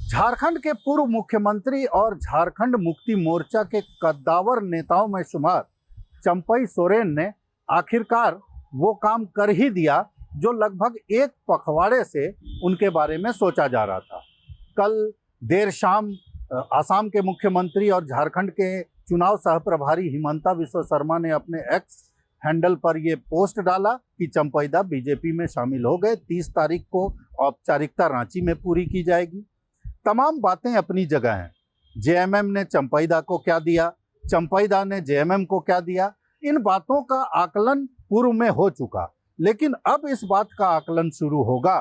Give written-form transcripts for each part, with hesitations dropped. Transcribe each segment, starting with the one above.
झारखंड के पूर्व मुख्यमंत्री और झारखंड मुक्ति मोर्चा के कद्दावर नेताओं में शुमार चंपई सोरेन ने आखिरकार वो काम कर ही दिया जो लगभग एक पखवाड़े से उनके बारे में सोचा जा रहा था। कल देर शाम आसाम के मुख्यमंत्री और झारखंड के चुनाव सहप्रभारी हिमंता बिस्वा शर्मा ने अपने एक्स हैंडल पर ये पोस्ट डाला कि चंपईदा बीजेपी में शामिल हो गए। 30 तारीख को औपचारिकता रांची में पूरी की जाएगी। तमाम बातें अपनी जगह हैं। जेएमएम ने चंपईदा को क्या दिया, चंपईदा ने जेएमएम को क्या दिया, इन बातों का आकलन पूर्व में हो चुका। लेकिन अब इस बात का आकलन शुरू होगा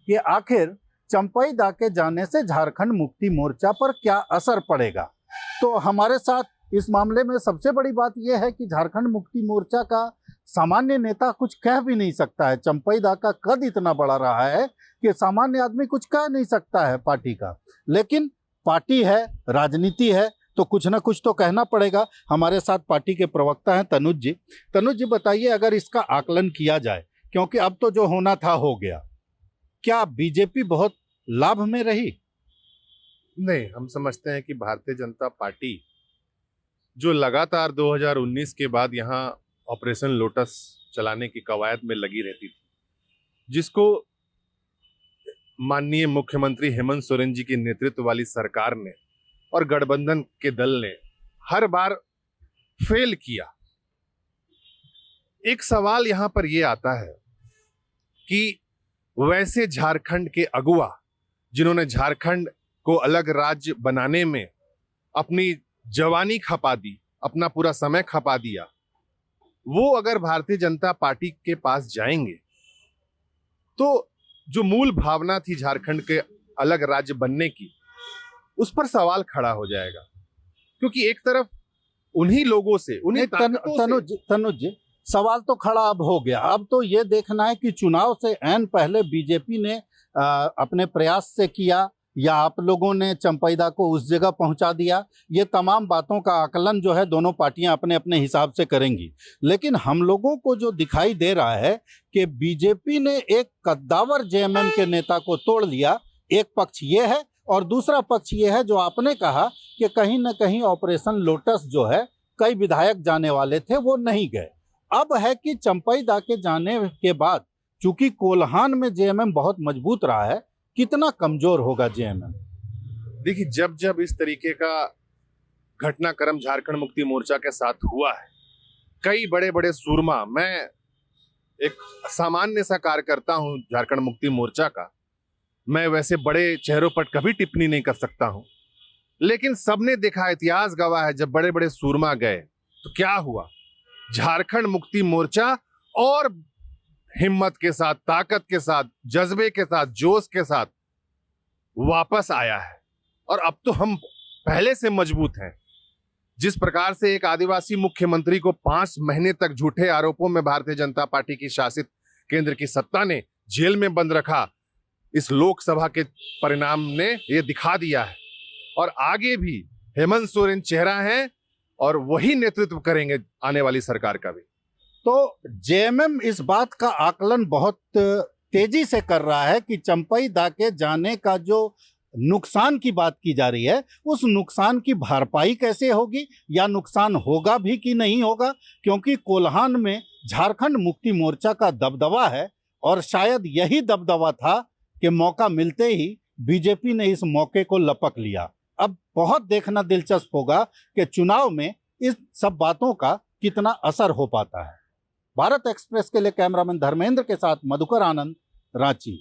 कि आखिर चंपईदा के जाने से झारखंड मुक्ति मोर्चा पर क्या असर पड़ेगा। तो हमारे साथ इस मामले में सबसे बड़ी बात यह है कि झारखंड मुक्ति मोर्चा का सामान्य नेता कुछ कह भी नहीं सकता है। चंपईदा का कद इतना बड़ा रहा है कि सामान्य आदमी कुछ कह नहीं सकता है पार्टी का। लेकिन पार्टी है, राजनीति है, तो कुछ ना कुछ तो कहना पड़ेगा। हमारे साथ पार्टी के प्रवक्ता हैं तनुज जी। तनुज जी, बताइए, अगर इसका आकलन किया जाए, क्योंकि अब तो जो होना था हो गया, क्या बीजेपी बहुत लाभ में रही? नहीं, हम समझते हैं कि भारतीय जनता पार्टी जो लगातार 2019 के बाद यहाँ ऑपरेशन लोटस चलाने की कवायद में लगी रहती थी, जिसको माननीय मुख्यमंत्री हेमंत सोरेन जी के नेतृत्व वाली सरकार ने और गठबंधन के दल ने हर बार फेल किया। एक सवाल यहां पर यह आता है कि वैसे झारखंड के अगुवा जिन्होंने झारखंड को अलग राज्य बनाने में अपनी जवानी खपा दी, अपना पूरा समय खपा दिया, वो अगर भारतीय जनता पार्टी के पास जाएंगे तो जो मूल भावना थी झारखंड के अलग राज्य बनने की, उस पर सवाल खड़ा हो जाएगा। क्योंकि एक तरफ उन्हीं लोगों से, उन्हीं तनुज जी, सवाल तो खड़ा अब हो गया। अब तो ये देखना है कि चुनाव से ऐन पहले बीजेपी ने अपने प्रयास से किया या आप लोगों ने चंपईदा को उस जगह पहुंचा दिया। ये तमाम बातों का आकलन जो है दोनों पार्टियां अपने अपने हिसाब से करेंगी। लेकिन हम लोगों को जो दिखाई दे रहा है कि बीजेपी ने एक कद्दावर जेएमएम के नेता को तोड़ लिया। एक पक्ष ये है और दूसरा पक्ष ये है जो आपने कहा कि कहीं ना कहीं ऑपरेशन लोटस जो है, कई विधायक जाने वाले थे, वो नहीं गए। अब है कि चंपईदा के जाने के बाद, चूंकि कोल्हान में जेएमएम बहुत मजबूत रहा है, कितना कमजोर होगा जेएमएम? देखिए, जब जब इस तरीके का घटनाक्रम झारखंड मुक्ति मोर्चा के साथ हुआ है, कई बड़े बड़े सूरमा, मैं एक सामान्य सा कार्यकर्ता हूं झारखंड मुक्ति मोर्चा का, मैं वैसे बड़े चेहरों पर कभी टिप्पणी नहीं कर सकता हूं, लेकिन सबने देखा, इतिहास गवाह है, जब बड़े बड़े सूरमा गए तो क्या हुआ। झारखंड मुक्ति मोर्चा और हिम्मत के साथ, ताकत के साथ, जज्बे के साथ, जोश के साथ वापस आया है। और अब तो हम पहले से मजबूत हैं। जिस प्रकार से एक आदिवासी मुख्यमंत्री को 5 महीने तक झूठे आरोपों में भारतीय जनता पार्टी की शासित केंद्र की सत्ता ने जेल में बंद रखा, इस लोकसभा के परिणाम ने यह दिखा दिया है। और आगे भी हेमंत सोरेन चेहरा है और वही नेतृत्व करेंगे आने वाली सरकार का भी। तो जेएमएम इस बात का आकलन बहुत तेजी से कर रहा है कि चंपईदा के जाने का जो नुकसान की बात की जा रही है, उस नुकसान की भरपाई कैसे होगी या नुकसान होगा भी कि नहीं होगा। क्योंकि कोल्हान में झारखंड मुक्ति मोर्चा का दबदबा है और शायद यही दबदबा था कि मौका मिलते ही बीजेपी ने इस मौके को लपक लिया। अब बहुत देखना दिलचस्प होगा कि चुनाव में इस सब बातों का कितना असर हो पाता है। भारत एक्सप्रेस के लिए कैमरामैन धर्मेंद्र के साथ मधुकर आनंद, रांची।